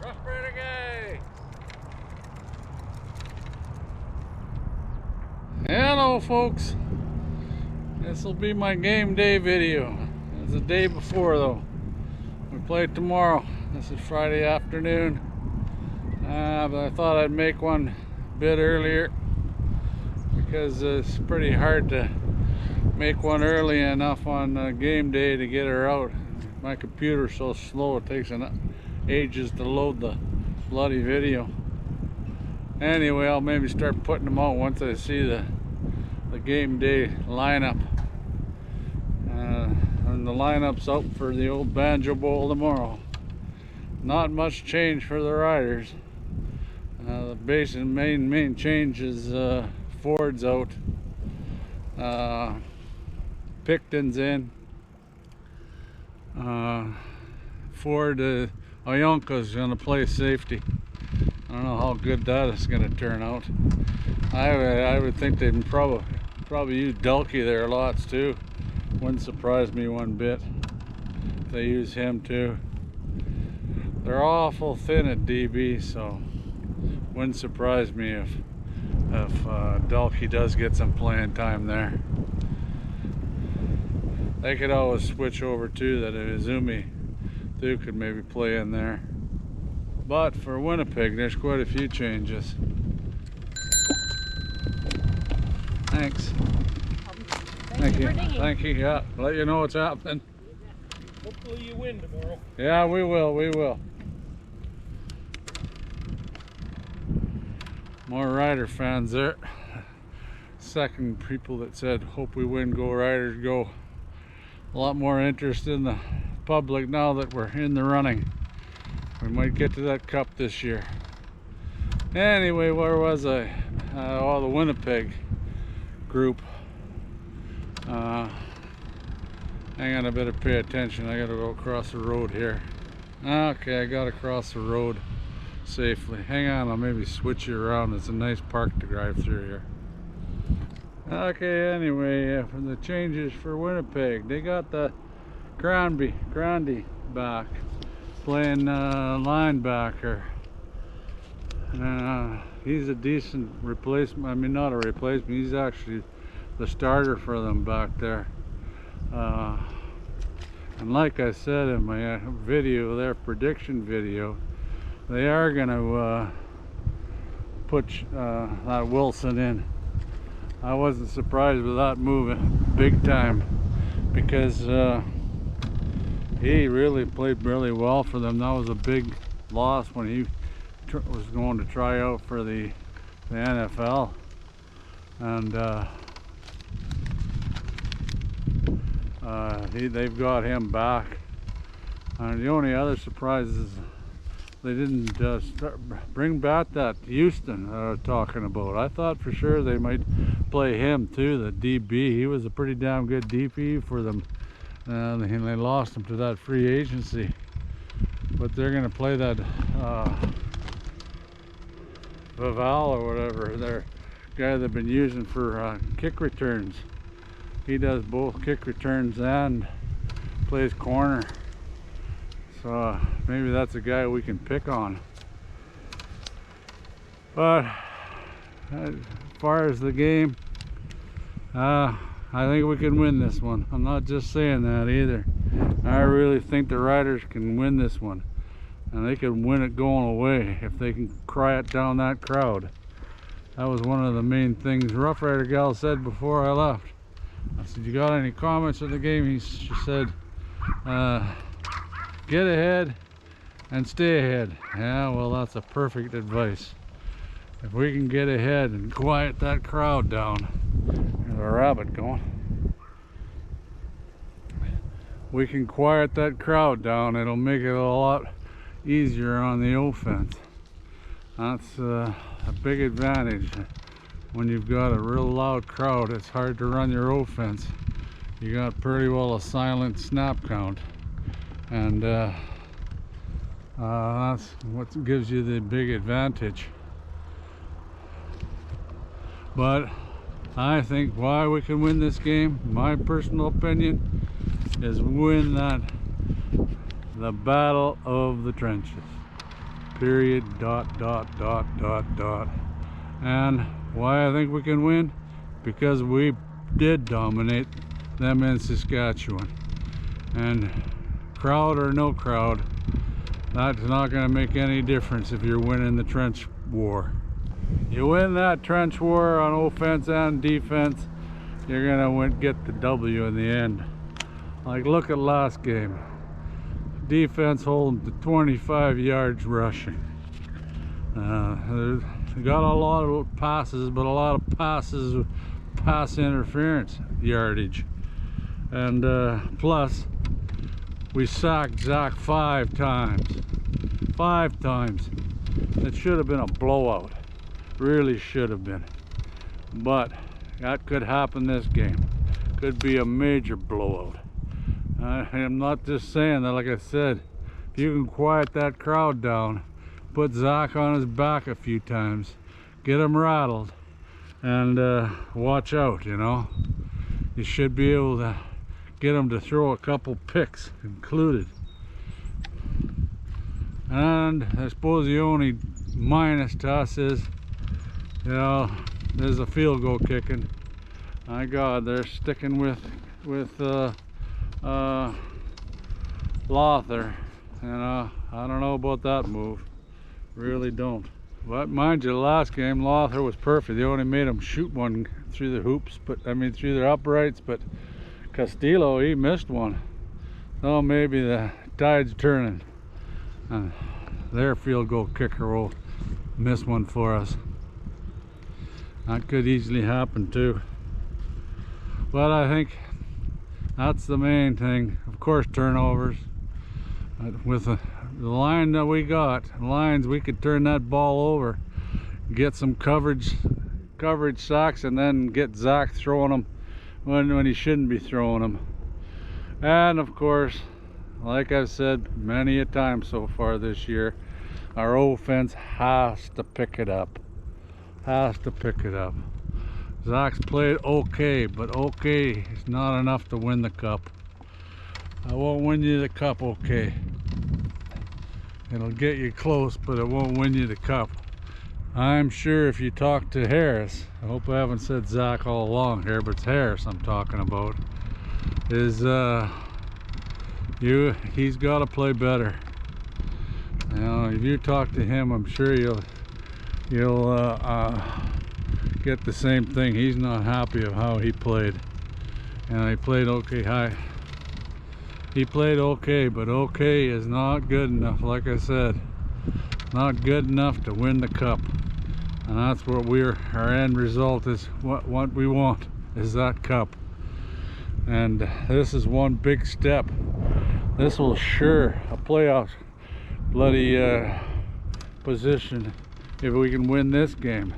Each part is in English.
Roughrider guy! Hello folks, this will be my game day video. It's the day before though. We play tomorrow. This is Friday afternoon, but I thought I'd make one a bit earlier because it's pretty hard to make one early enough on game day to get her out. My computer's so slow, it takes ages to load the bloody video. Anyway, I'll maybe start putting them out once I see the game day lineup. And the lineup's out for the old Banjo Bowl tomorrow. Not much change for the riders. The base and main change is Ford's out. Picton's in. Ford Oyonka's gonna play safety. I don't know how good that is gonna turn out. I would think they'd probably use Delkey there lots too. Wouldn't surprise me one bit if they use him too. They're awful thin at DB, so wouldn't surprise me if Delkey does get some playing time there. They could always switch over too, that Izumi too could maybe play in there. But for Winnipeg, there's quite a few changes. Thanks. Thank you. Thank you. Yeah, let you know what's happening. Hopefully you win tomorrow. Yeah, we will. We will. More Rider fans there. Second people that said, hope we win, go Riders, go. A lot more interest in the public now that we're in the running. We might get to that cup this year. Anyway, where was I? Oh, the Winnipeg group. Hang on, I better pay attention. I gotta go across the road here. Okay, I got across the road safely. Hang on, I'll maybe switch you around. It's a nice park to drive through here. Okay, anyway, for the changes for Winnipeg, they got the Grandi back, playing linebacker. He's a decent replacement. I mean, not a replacement, he's actually the starter for them back there. And like I said in my video, their prediction video, they are going to put that Wilson in. I wasn't surprised with that moving big time, because he really played really well for them. That was a big loss when he was going to try out for the NFL, and they've got him back. And the only other surprise is they didn't bring back that Houston I was talking about. I thought for sure they might play him too, the DB. He was a pretty damn good DB for them, and they lost him to that free agency. But they're going to play that Vival or whatever, their guy they've been using for kick returns. He does both kick returns and plays corner. So maybe that's a guy we can pick on. But as far as the game, I think we can win this one. I'm not just saying that either. I really think the Riders can win this one. And they can win it going away if they can quiet down that crowd. That was one of the main things Roughrider gal said before I left. I said, you got any comments on the game? She said, get ahead and stay ahead. Yeah, well, that's a perfect advice. If we can get ahead and quiet that crowd down. There's a rabbit going. We can quiet that crowd down. It'll make it a lot easier on the offense. That's a big advantage. When you've got a real loud crowd, it's hard to run your offense. You got pretty well a silent snap count, and that's what gives you the big advantage. But I think why we can win this game, my personal opinion, is win the battle of the trenches. period, ... And why I think we can win? Because we did dominate them in Saskatchewan. And crowd or no crowd, that's not going to make any difference if you're winning the trench war. You win that trench war on offense and defense, you're going to get the W in the end. Like, look at last game. Defense holding to 25 yards rushing. They got a lot of passes, but a lot of passes with pass interference yardage. And plus, we sacked Zach 5 times. 5 times. It should have been a blowout. Really should have been. But that could happen this game. Could be a major blowout. I'm not just saying that, like I said, if you can quiet that crowd down, put Zach on his back a few times, get him rattled, and watch out, you know. You should be able to get him to throw a couple picks included. And I suppose the only minus to us is, you know, there's a field goal kicking. My God, they're sticking with Lothar, and I don't know about that move. Really don't. But mind you, the last game Lothar was perfect. They only made him shoot one through the hoops, but I mean through their uprights. But Castillo, he missed one. So maybe the tide's turning, and their field goal kicker will miss one for us. That could easily happen too. But I think that's the main thing. Of course, turnovers. With the line that we got, lines, we could turn that ball over, get some coverage sacks, and then get Zach throwing them when he shouldn't be throwing them. And of course, like I've said many a time so far this year, our offense has to pick it up. Has to pick it up. Zach's played okay, but okay is not enough to win the cup. I won't win you the cup, okay. It'll get you close, but it won't win you the cup. I'm sure if you talk to Harris, I hope I haven't said Zach all along here, but it's Harris I'm talking about, is he's got to play better. You know, if you talk to him, I'm sure you'll get the same thing. He's not happy of how he played, and he played okay. He played okay, but okay is not good enough. Like I said, not good enough to win the cup, and that's what our end result is. What we want is that cup, and this is one big step. This will assure a playoff bloody position if we can win this game.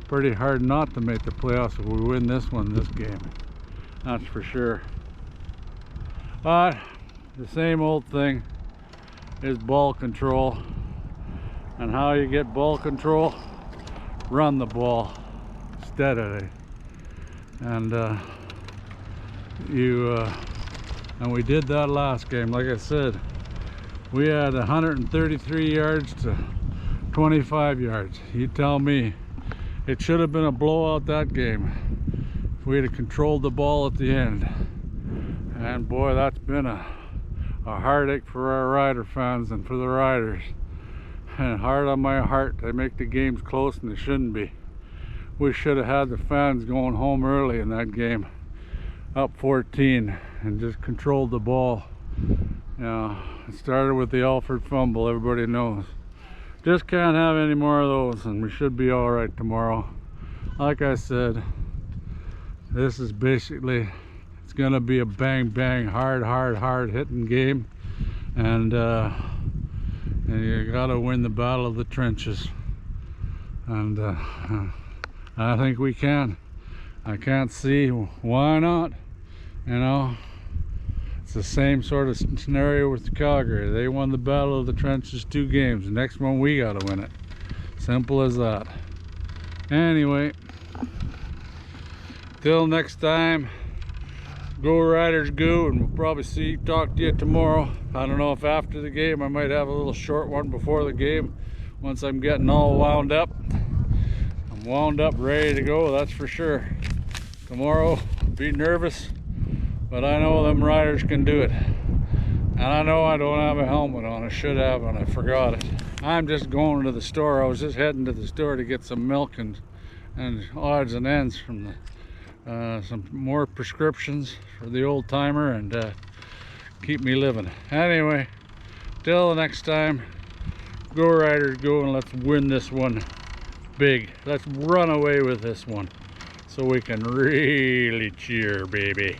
Pretty hard not to make the playoffs if we win this game, that's for sure. But the same old thing is ball control. And how you get ball control? Run the ball steadily. And and we did that last game. Like I said, we had 133 yards to 25 yards. You tell me. It should have been a blowout that game if we had controlled the ball at the end. And boy, that's been a heartache for our Rider fans and for the Riders. And hard on my heart, they make the games close and they shouldn't be. We should have had the fans going home early in that game, up 14, and just controlled the ball. You know, it started with the Alford fumble, everybody knows. Just can't have any more of those, and we should be all right tomorrow. Like I said, this is basically, it's gonna be a bang bang, hard hitting game, and you gotta win the battle of the trenches, and I think we can. I can't see why not. You know, it's the same sort of scenario with Calgary. They won the battle of the trenches 2 games. The next one we gotta win it. Simple as that. Anyway, till next time, Go Riders go, and we'll probably talk to you tomorrow. I don't know if after the game I might have a little short one before the game once I'm getting all wound up. I'm wound up, ready to go, that's for sure. Tomorrow, I'll be nervous, but I know them Riders can do it. And I know I don't have a helmet on. I should have, and I forgot it. I'm just going to the store. I was just heading to the store to get some milk and odds and ends from the some more prescriptions for the old timer and keep me living. Anyway, till the next time, go Riders go, and let's win this one big. Let's run away with this one so we can really cheer, baby.